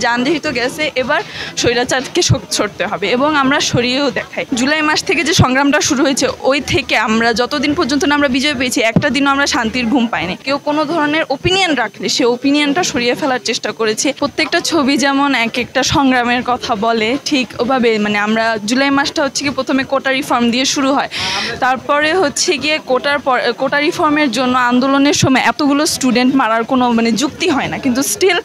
জান যেহেতু গেছে, এবার স্বৈরাচারকে সরতে হবে এবং আমরা সরিয়েও দেখাই। জুলাই মাস থেকে যে সংগ্রামটা শুরু হয়েছে, ওই থেকে আমরা যতদিন পর্যন্ত না আমরা বিজয় পেয়েছি, একটা দিনও আমরা শান্তির ঘুম পাইনি। কেউ কোনো ধরনের ওপিনিয়ন রাখলে সে ওপিনিয়নটা সরিয়ে ফেলার চেষ্টা করেছে। প্রত্যেকটা ছবি যেমন এক একটা সংগ্রামের কথা বলে, ঠিক ওভাবে মানে আমরা জুলাই মাসটা হচ্ছে কি প্রথমে কোটা রিফর্ম দিয়ে শুরু হয়, তারপরে হচ্ছে গিয়ে কোটা রিফর্মের জন্য আন্দোলনের সময় এতগুলো স্টুডেন্ট মারার কোনো মানে যুক্তি হয় না, কিন্তু স্টিল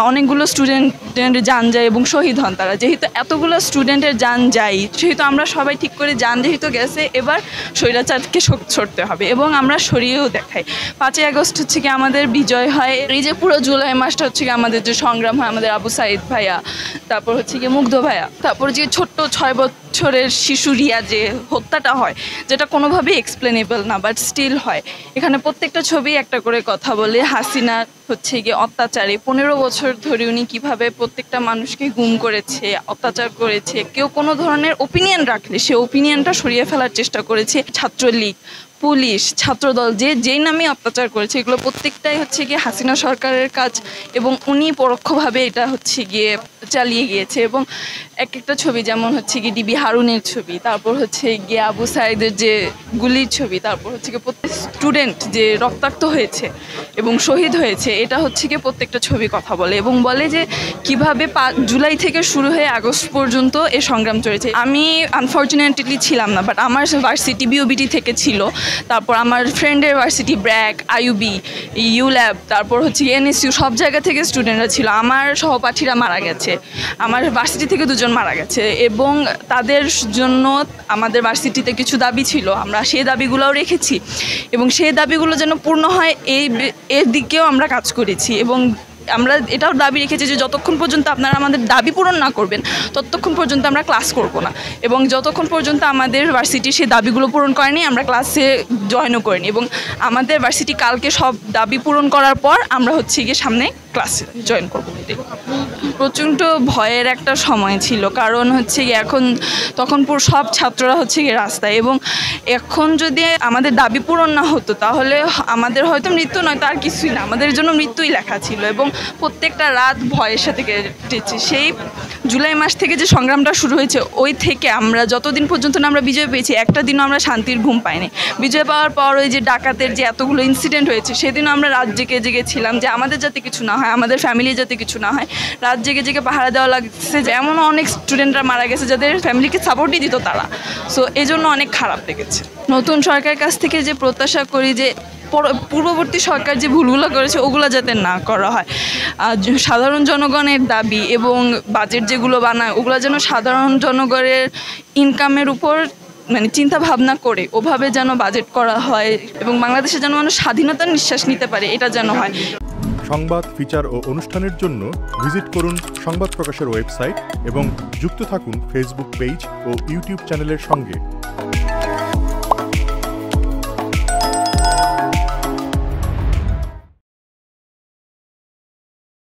অনেকগুলো স্টুডেন্টের জান যায় এবং শহীদ হন তারা। যেহেতু এতগুলো স্টুডেন্টের জান যায়, সেহেতু আমরা সবাই ঠিক করে জান যেহেতু গেছে, এবার স্বৈরাচারকে সরতে হবে এবং আমরা সরিয়েও দেখাই। 5ই আগস্ট হচ্ছে কি আমাদের বিজয় হয়। এই যে পুরো জুলাই মাসটা হচ্ছে কি আমাদের যে সংগ্রাম হয়, আমাদের আবু সাইদ ভাইয়া, তারপর হচ্ছে কি মুগ্ধ ভাইয়া, তারপর যে ছোট্ট 6 বছরের শিশু রিয়া যে হত্যাটা হয়, যেটা কোনোভাবেই এক্সপ্লেনেবল না, বাট স্টিল হয়। এখানে প্রত্যেকটা ছবি একটা করে কথা বলে। হাসিনা হচ্ছে গিয়ে অত্যাচারে 15 বছর ধরে উনি কীভাবে প্রত্যেকটা মানুষকে গুম করেছে, অত্যাচার করেছে। কেউ কোনো ধরনের ওপিনিয়ন রাখলে সে ওপিনিয়নটা সরিয়ে ফেলার চেষ্টা করেছে। ছাত্রলীগ, পুলিশ, ছাত্রদল যেই নামে অত্যাচার করেছে, এগুলো প্রত্যেকটাই হচ্ছে গিয়ে হাসিনা সরকারের কাজ এবং উনি পরোক্ষভাবে এটা হচ্ছে গিয়ে চালিয়ে গিয়েছে। এবং এক একটা ছবি যেমন হচ্ছে গিয়ে ডিবি হারুনের ছবি, তারপর হচ্ছে গিয়ে আবু সাইদের যে গুলির ছবি, তারপর হচ্ছে গিয়ে প্রত্যেক স্টুডেন্ট যে রক্তাক্ত হয়েছে এবং শহীদ হয়েছে, এটা হচ্ছে গিয়ে প্রত্যেকটা ছবি কথা বলে এবং বলে যে কিভাবে জুলাই থেকে শুরু হয়ে আগস্ট পর্যন্ত এই সংগ্রাম চলেছে। আমি আনফর্চুনেটলি ছিলাম না, বাট আমার ভার্সিটি বিওবিটি থেকে ছিল, তারপর আমার ফ্রেন্ডের ভার্সিটি ব্র্যাক, আইইউবি, ইউল্যাব, তারপর হচ্ছে এনএসইউ, সব জায়গা থেকে স্টুডেন্টরা ছিল। আমার সহপাঠীরা মারা গেছে, আমার ভার্সিটি থেকে 2 জন মারা গেছে এবং তাদের জন্য আমাদের ভার্সিটিতে কিছু দাবি ছিল, আমরা সেই দাবিগুলোও রেখেছি এবং সেই দাবিগুলো যেন পূর্ণ হয় এর দিকেও আমরা কাজ করেছি। এবং আমরা এটাও দাবি রেখেছি যে যতক্ষণ পর্যন্ত আপনারা আমাদের দাবি পূরণ না করবেন, ততক্ষণ পর্যন্ত আমরা ক্লাস করব না, এবং যতক্ষণ পর্যন্ত আমাদের ভার্সিটি সেই দাবিগুলো পূরণ করেনি আমরা ক্লাসে জয়েনও করিনি। এবং আমাদের ভার্সিটি কালকে সব দাবি পূরণ করার পর আমরা হচ্ছে গিয়ে সামনে ক্লাসে জয়েন করবো। প্রচণ্ড ভয়ের একটা সময় ছিল, কারণ হচ্ছে গিয়ে তখন সব ছাত্ররা হচ্ছে গিয়ে রাস্তায়, এবং এখন যদি আমাদের দাবি পূরণ না হতো তাহলে আমাদের হয়তো মৃত্যু নয়, তার কিছুই না, আমাদের জন্য মৃত্যুই লেখা ছিল। এবং প্রত্যেকটা রাত ভয়ের সাথে কেটেছে। সেই জুলাই মাস থেকে যে সংগ্রামটা শুরু হয়েছে, ওই থেকে আমরা যতদিন পর্যন্ত না আমরা বিজয় পেয়েছি, একটা দিনও আমরা শান্তির ঘুম পাইনি। বিজয় পাওয়ার পর ওই যে ডাকাতের যে এতগুলো ইনসিডেন্ট হয়েছে, সেদিনও আমরা রাত জেগে জেগেছিলাম যে আমাদের যাতে কিছু না হয়, আমাদের ফ্যামিলি যাতে কিছু না হয়। রাত জেগে জেগে পাহারা দেওয়া লাগছে, যেমন অনেক স্টুডেন্টরা মারা গেছে যাদের ফ্যামিলিকে সাপোর্টই দিত তারা। সো এই জন্য অনেক খারাপ লেগেছে। নতুন সরকারের কাছ থেকে যে প্রত্যাশা করি যে পূর্ববর্তী সরকার যে ভুলগুলো করেছে ওগুলো যাতে না করা হয়, সাধারণ জনগণের দাবি এবং বাজেট যেগুলো বানায় ওগুলো যেন সাধারণ জনগণের ইনকামের উপর মানে চিন্তা ভাবনা করে ওভাবে যেন বাজেট করা হয় এবং বাংলাদেশে যেন মানুষ স্বাধীনতার নিঃশ্বাস নিতে পারে, এটা যেন হয়। সংবাদ, ফিচার ও অনুষ্ঠানের জন্য ভিজিট করুন সংবাদ প্রকাশের ওয়েবসাইট এবং যুক্ত থাকুন ফেসবুক পেজ ও ইউটিউব চ্যানেলের সঙ্গে।